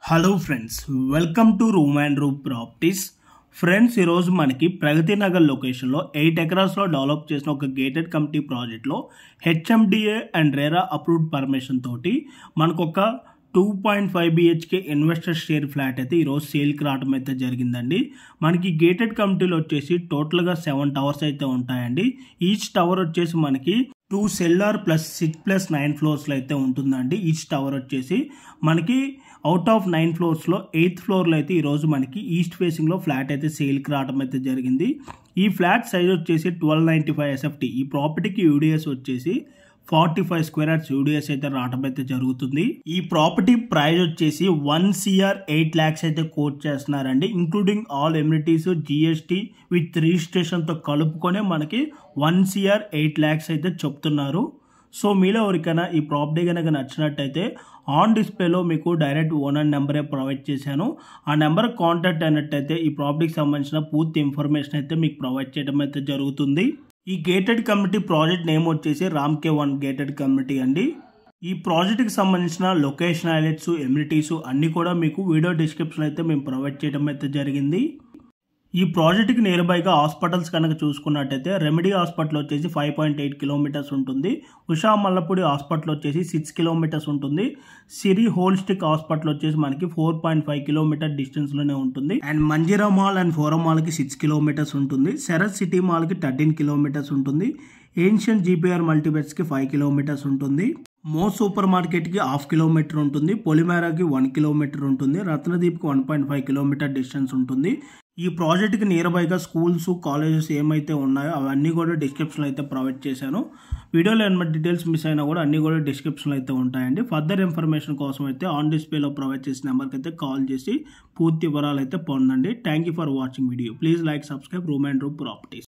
Hello friends, welcome to room and room properties. Friends, ఈరోజు మనకి ప్రగతి నగర్ లొకేషన్లో 8 ఎకరాస్లో డెవలప్ చేసిన ఒక గేటెడ్ కమిటీ ప్రాజెక్ట్లో HMDA and RERA approved permission తోటి మనకు ఒక 2.5 BHK ఇన్వెస్టర్ షేర్ ఫ్లాట్ అయితే ఈరోజు సేల్కి రావడం అయితే జరిగిందండి. మనకి గేటెడ్ కమిటీలో వచ్చేసి టోటల్గా 7 టవర్స్ అయితే ఉంటాయండి. ఈచ్ టవర్ వచ్చేసి మనకి 2 సెల్లార్ ప్లస్ 6+9 ఫ్లోర్స్లో అయితే ఉంటుందండి. ఈచ్ టవర్ వచ్చేసి మనకి అవుట్ ఆఫ్ 9 ఫ్లోర్స్లో 8th ఫ్లోర్లో అయితే ఈరోజు మనకి ఈస్ట్ ఫేసింగ్లో ఫ్లాట్ అయితే సేల్కి రావడం అయితే జరిగింది. ఈ ఫ్లాట్ సైజ్ వచ్చేసి 1295 SFT. ఈ ప్రాపర్టీకి యూడిఎస్ వచ్చేసి 45 స్క్వేర్ యార్డ్స్ యూడిఎస్ అయితే రావడం అయితే జరుగుతుంది. ఈ ప్రాపర్టీ ప్రైస్ వచ్చేసి 1 CR 8 lakhs అయితే కోట్ చేస్తున్నారండి. Including all amenities, GST with రిజిస్ట్రేషన్తో కలుపుకొనే మనకి 1 CR 8 lakhs అయితే చెప్తున్నారు. సో మీలో ఎవరికైనా ఈ ప్రాపర్టీ కనుక నచ్చినట్టయితే ఆన్ డిస్ప్లేలో మీకు డైరెక్ట్ ఓనర్ నెంబరే ప్రొవైడ్ చేశాను. ఆ నెంబర్ కాంటాక్ట్ అయినట్టయితే ఈ ప్రాపర్టీకి సంబంధించిన పూర్తి ఇన్ఫర్మేషన్ అయితే మీకు ప్రొవైడ్ చేయడం అయితే జరుగుతుంది. ఈ గేటెడ్ కమ్యూనిటీ ప్రాజెక్ట్ నేమ్ వచ్చేసి రామ్కే1 గేటెడ్ కమ్యూనిటీ అండి. ఈ ప్రాజెక్ట్కి సంబంధించిన లొకేషన్ హైలైట్స్, ఎమ్యూనిటీస్ అన్నీ కూడా మీకు వీడియో డిస్క్రిప్షన్ అయితే మేము ప్రొవైడ్ చేయడం అయితే జరిగింది. ఈ ప్రాజెక్ట్కి నియర్ బైగా హాస్పిటల్స్ కనుక చూసుకున్నట్టయితే రెమెడీ హాస్పిటల్ వచ్చేసి 5.8 కిలోమీటర్స్ ఉంటుంది. ఉషా మల్లపూడి హాస్పిటల్ వచ్చేసి 6 కిలోమీటర్స్ ఉంటుంది. సిరి హోలిస్టిక్ హాస్పిటల్ వచ్చేసి మనకి 4.5 కిలోమీటర్ డిస్టెన్స్లోనే ఉంటుంది. And Manjeera mall and forum మాల్కి 6 కిలోమీటర్స్ ఉంటుంది. శరత్ సిటీ మాల్కి 13 కిలోమీటర్స్ ఉంటుంది. ఏన్షియన్ జీపీఆర్ మల్టీబెట్స్కి 5 కిలోమీటర్స్ ఉంటుంది. మో సూపర్ మార్కెట్కి 1/2 కిలోమీటర్ ఉంటుంది. పొలిమేరాకి 1 కిలోమీటర్ ఉంటుంది. రత్నదీప్కి 1.5 కిలోమీటర్ డిస్టెన్స్ ఉంటుంది. ఈ ప్రాజెక్ట్కి నియర్ బైగా స్కూల్స్, కాలేజెస్ ఏమైతే ఉన్నాయో అవన్నీ కూడా డిస్క్రిప్షన్లో అయితే ప్రొవైడ్ చేశాను. వీడియోలో ఏమైనా డీటెయిల్స్ మిస్ అయినా కూడా అన్నీ కూడా డిస్క్రిప్షన్లో అయితే ఉంటాయండి. ఫర్దర్ ఇన్ఫర్మేషన్ కోసం అయితే ఆన్ డిస్ప్లేలో ప్రొవైడ్ చేసిన నెంబర్కి అయితే కాల్ చేసి పూర్తి వివరాలు అయితే పొందండి. Thank you for watching video. Please like, subscribe room and room properties.